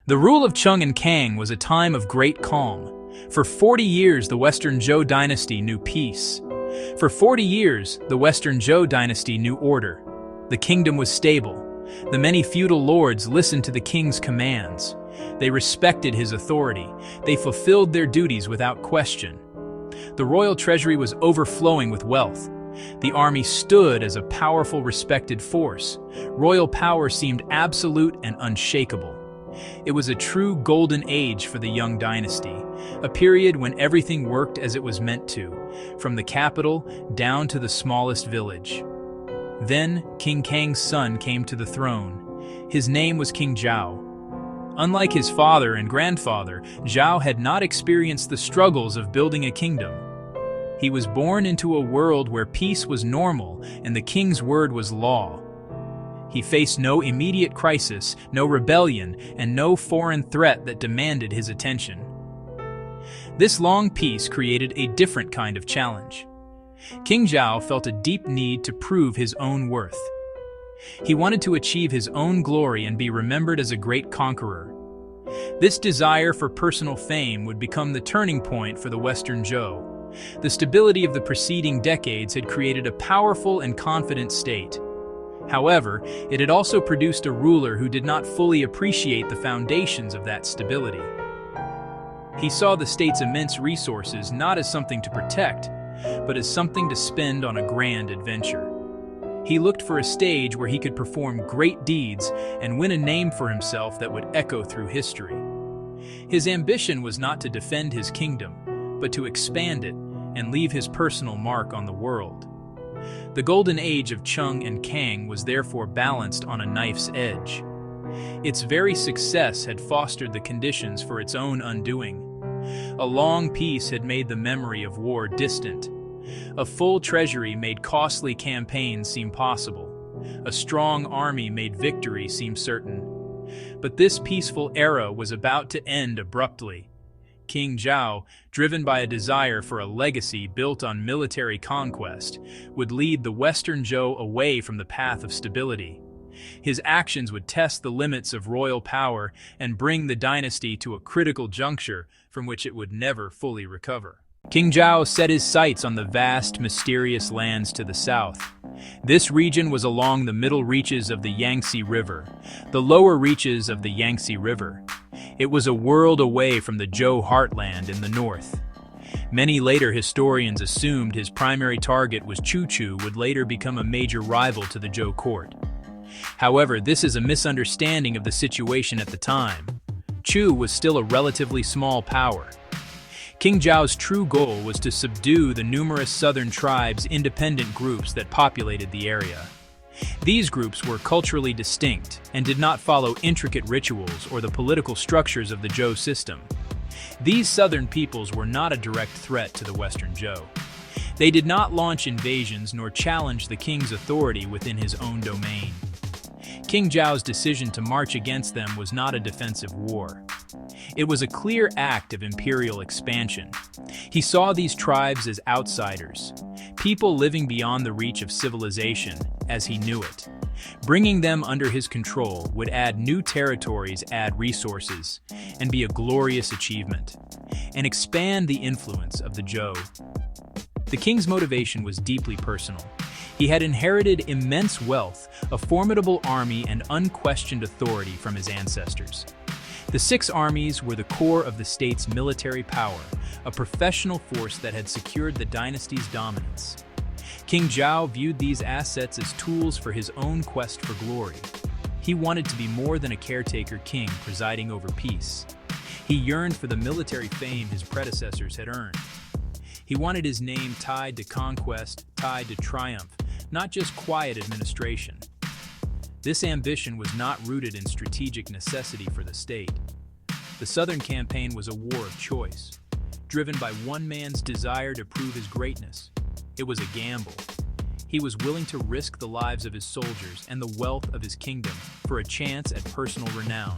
The rule of Cheng and Kang was a time of great calm. For 40 years, the Western Zhou dynasty knew peace. For 40 years, the Western Zhou dynasty knew order. The kingdom was stable. The many feudal lords listened to the king's commands. They respected his authority. They fulfilled their duties without question. The royal treasury was overflowing with wealth. The army stood as a powerful, respected force. Royal power seemed absolute and unshakable. It was a true golden age for the young dynasty, a period when everything worked as it was meant to, from the capital down to the smallest village. Then King Kang's son came to the throne. His name was King Zhao. Unlike his father and grandfather, Zhao had not experienced the struggles of building a kingdom. He was born into a world where peace was normal and the king's word was law. He faced no immediate crisis, no rebellion, and no foreign threat that demanded his attention. This long peace created a different kind of challenge. King Zhao felt a deep need to prove his own worth. He wanted to achieve his own glory and be remembered as a great conqueror. This desire for personal fame would become the turning point for the Western Zhou. The stability of the preceding decades had created a powerful and confident state. However, it had also produced a ruler who did not fully appreciate the foundations of that stability. He saw the state's immense resources not as something to protect, but as something to spend on a grand adventure. He looked for a stage where he could perform great deeds and win a name for himself that would echo through history. His ambition was not to defend his kingdom, but to expand it and leave his personal mark on the world. The golden age of Cheng and Kang was therefore balanced on a knife's edge. Its very success had fostered the conditions for its own undoing. A long peace had made the memory of war distant. A full treasury made costly campaigns seem possible. A strong army made victory seem certain. But this peaceful era was about to end abruptly. King Zhao, driven by a desire for a legacy built on military conquest, would lead the Western Zhou away from the path of stability. His actions would test the limits of royal power and bring the dynasty to a critical juncture from which it would never fully recover. King Zhao set his sights on the vast, mysterious lands to the south. This region was along the middle reaches of the Yangtze River, the lower reaches of the Yangtze River. It was a world away from the Zhou heartland in the north. Many later historians assumed his primary target was Chu would later become a major rival to the Zhou court. However, this is a misunderstanding of the situation at the time. Chu was still a relatively small power. King Zhao's true goal was to subdue the numerous southern tribes' independent groups that populated the area. These groups were culturally distinct and did not follow intricate rituals or the political structures of the Zhou system. These southern peoples were not a direct threat to the Western Zhou. They did not launch invasions nor challenge the king's authority within his own domain. King Zhao's decision to march against them was not a defensive war. It was a clear act of imperial expansion. He saw these tribes as outsiders, people living beyond the reach of civilization as he knew it. Bringing them under his control would add new territories, add resources, and be a glorious achievement, and expand the influence of the Zhou. The king's motivation was deeply personal. He had inherited immense wealth, a formidable army, and unquestioned authority from his ancestors. The 6 armies were the core of the state's military power, a professional force that had secured the dynasty's dominance. King Zhao viewed these assets as tools for his own quest for glory. He wanted to be more than a caretaker king presiding over peace. He yearned for the military fame his predecessors had earned. He wanted his name tied to conquest, tied to triumph, not just quiet administration. This ambition was not rooted in strategic necessity for the state. The Southern campaign was a war of choice, driven by one man's desire to prove his greatness. It was a gamble. He was willing to risk the lives of his soldiers and the wealth of his kingdom for a chance at personal renown.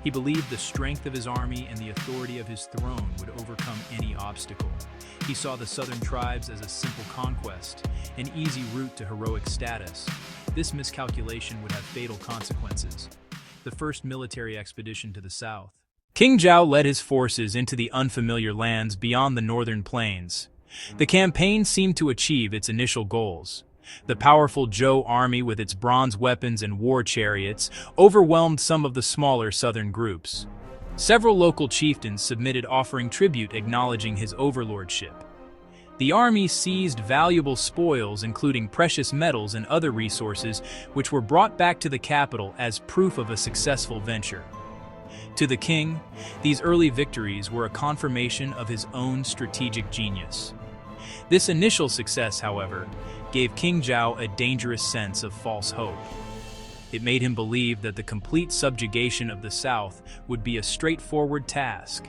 He believed the strength of his army and the authority of his throne would overcome any obstacle. He saw the southern tribes as a simple conquest, an easy route to heroic status. This miscalculation would have fatal consequences. the first military expedition to the south. King Zhao led his forces into the unfamiliar lands beyond the northern plains. The campaign seemed to achieve its initial goals. The powerful Zhou army with its bronze weapons and war chariots overwhelmed some of the smaller southern groups. Several local chieftains submitted offering tribute acknowledging his overlordship. The army seized valuable spoils including precious metals and other resources which were brought back to the capital as proof of a successful venture. To the king, these early victories were a confirmation of his own strategic genius. This initial success, however, gave King Zhao a dangerous sense of false hope. It made him believe that the complete subjugation of the south would be a straightforward task.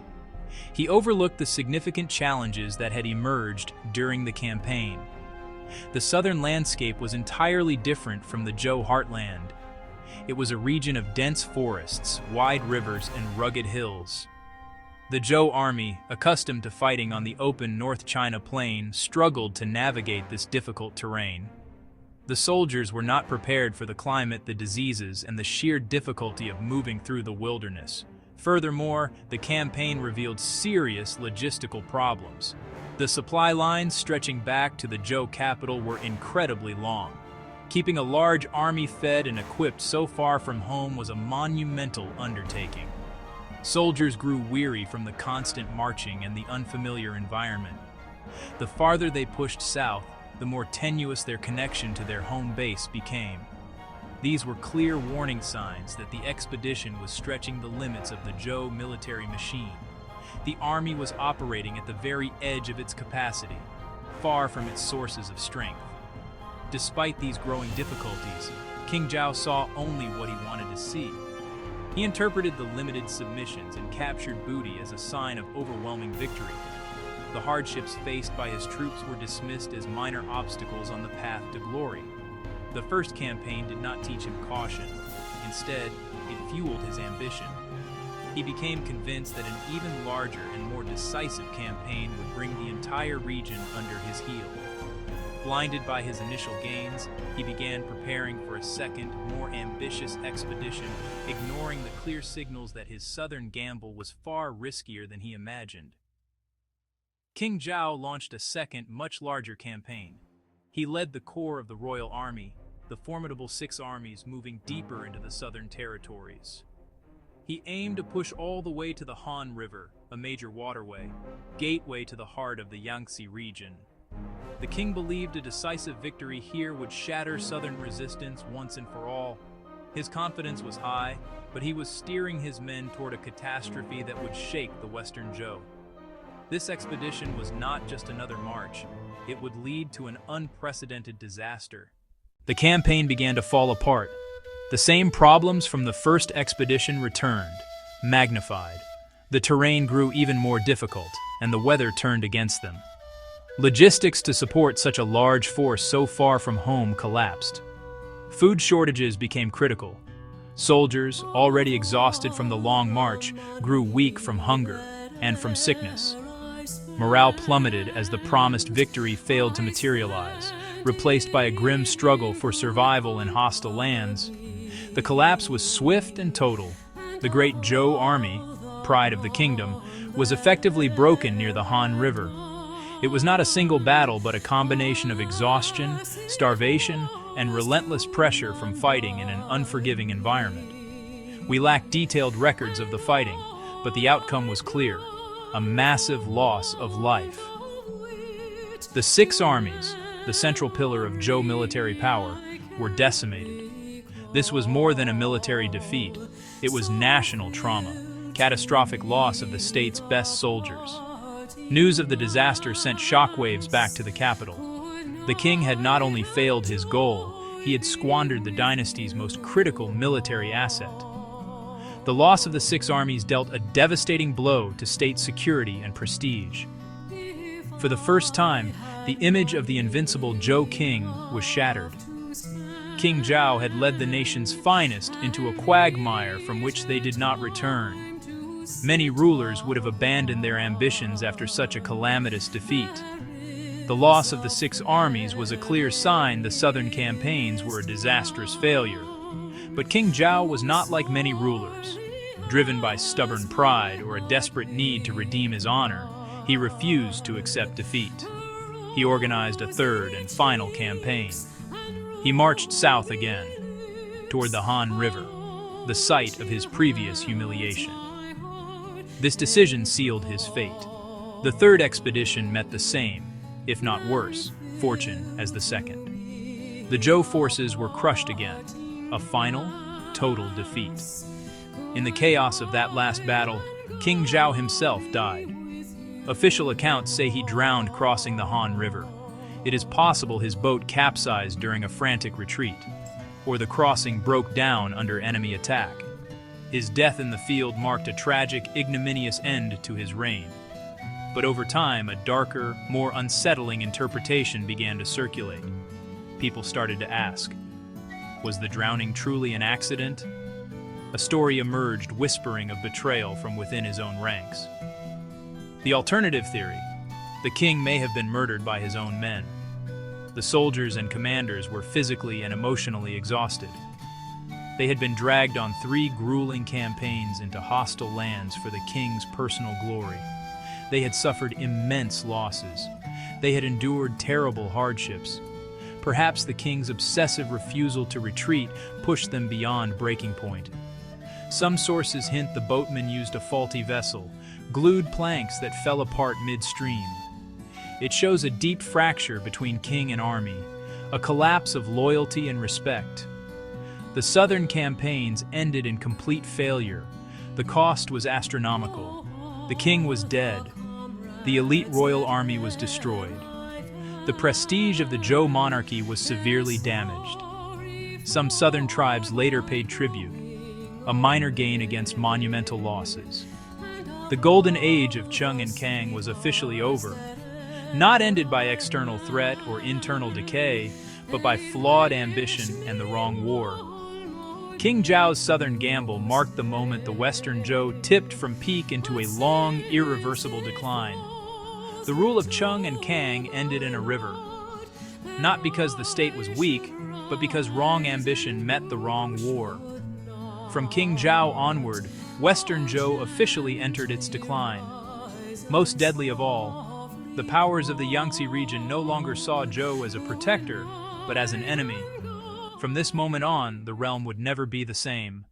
He overlooked the significant challenges that had emerged during the campaign. The southern landscape was entirely different from the Zhou heartland. It was a region of dense forests, wide rivers, and rugged hills. The Zhou army, accustomed to fighting on the open North China plain, struggled to navigate this difficult terrain. The soldiers were not prepared for the climate, the diseases, and the sheer difficulty of moving through the wilderness. Furthermore, the campaign revealed serious logistical problems. The supply lines stretching back to the Zhou capital were incredibly long. Keeping a large army fed and equipped so far from home was a monumental undertaking. Soldiers grew weary from the constant marching and the unfamiliar environment. The farther they pushed south, the more tenuous their connection to their home base became. These were clear warning signs that the expedition was stretching the limits of the Zhou military machine. The army was operating at the very edge of its capacity, far from its sources of strength. Despite these growing difficulties, King Zhao saw only what he wanted to see. He interpreted the limited submissions and captured booty as a sign of overwhelming victory. The hardships faced by his troops were dismissed as minor obstacles on the path to glory. The first campaign did not teach him caution. Instead, it fueled his ambition. He became convinced that an even larger and more decisive campaign would bring the entire region under his heel. Blinded by his initial gains, he began preparing for a second, more ambitious expedition, ignoring the clear signals that his southern gamble was far riskier than he imagined. King Zhao launched a second, much larger campaign. He led the core of the royal army, the formidable 6 armies moving deeper into the southern territories. He aimed to push all the way to the Han River, a major waterway, gateway to the heart of the Yangtze region. The king believed a decisive victory here would shatter southern resistance once and for all. His confidence was high, but he was steering his men toward a catastrophe that would shake the Western Zhou. This expedition was not just another march, it would lead to an unprecedented disaster. The campaign began to fall apart. The same problems from the first expedition returned, magnified. The terrain grew even more difficult, and the weather turned against them. Logistics to support such a large force so far from home collapsed. Food shortages became critical. Soldiers, already exhausted from the long march, grew weak from hunger and from sickness. Morale plummeted as the promised victory failed to materialize, replaced by a grim struggle for survival in hostile lands. The collapse was swift and total. The great Zhou army, pride of the kingdom, was effectively broken near the Han River. It was not a single battle, but a combination of exhaustion, starvation, and relentless pressure from fighting in an unforgiving environment. We lack detailed records of the fighting, but the outcome was clear: a massive loss of life. The 6 armies, the central pillar of Zhou military power, were decimated. This was more than a military defeat. It was national trauma, catastrophic loss of the state's best soldiers. News of the disaster sent shockwaves back to the capital. The king had not only failed his goal, he had squandered the dynasty's most critical military asset. The loss of the 6 armies dealt a devastating blow to state security and prestige. For the first time, the image of the invincible Zhou king was shattered. King Zhao had led the nation's finest into a quagmire from which they did not return. Many rulers would have abandoned their ambitions after such a calamitous defeat. The loss of the 6 armies was a clear sign the southern campaigns were a disastrous failure. But King Zhao was not like many rulers. Driven by stubborn pride or a desperate need to redeem his honor, he refused to accept defeat. He organized a third and final campaign. He marched south again, toward the Han River, the site of his previous humiliation. This decision sealed his fate. The third expedition met the same, if not worse, fortune as the second. The Zhou forces were crushed again, a final, total defeat. In the chaos of that last battle, King Zhao himself died. Official accounts say he drowned crossing the Han River. It is possible his boat capsized during a frantic retreat, or the crossing broke down under enemy attack. His death in the field marked a tragic, ignominious end to his reign. But over time, a darker, more unsettling interpretation began to circulate. People started to ask, was the drowning truly an accident? A story emerged whispering of betrayal from within his own ranks. The alternative theory, the king may have been murdered by his own men. The soldiers and commanders were physically and emotionally exhausted. They had been dragged on 3 grueling campaigns into hostile lands for the king's personal glory. They had suffered immense losses. They had endured terrible hardships. Perhaps the king's obsessive refusal to retreat pushed them beyond breaking point. Some sources hint the boatmen used a faulty vessel, glued planks that fell apart midstream. It shows a deep fracture between king and army, a collapse of loyalty and respect. The southern campaigns ended in complete failure. The cost was astronomical. The king was dead. The elite royal army was destroyed. The prestige of the Zhou monarchy was severely damaged. Some southern tribes later paid tribute, a minor gain against monumental losses. The golden age of Cheng and Kang was officially over, not ended by external threat or internal decay, but by flawed ambition and the wrong war. King Zhao's southern gamble marked the moment the Western Zhou tipped from peak into a long, irreversible decline. The rule of Cheng and Kang ended in a river, not because the state was weak, but because wrong ambition met the wrong war. From King Zhao onward, Western Zhou officially entered its decline. Most deadly of all, the powers of the Yangtze region no longer saw Zhou as a protector, but as an enemy. From this moment on, the realm would never be the same.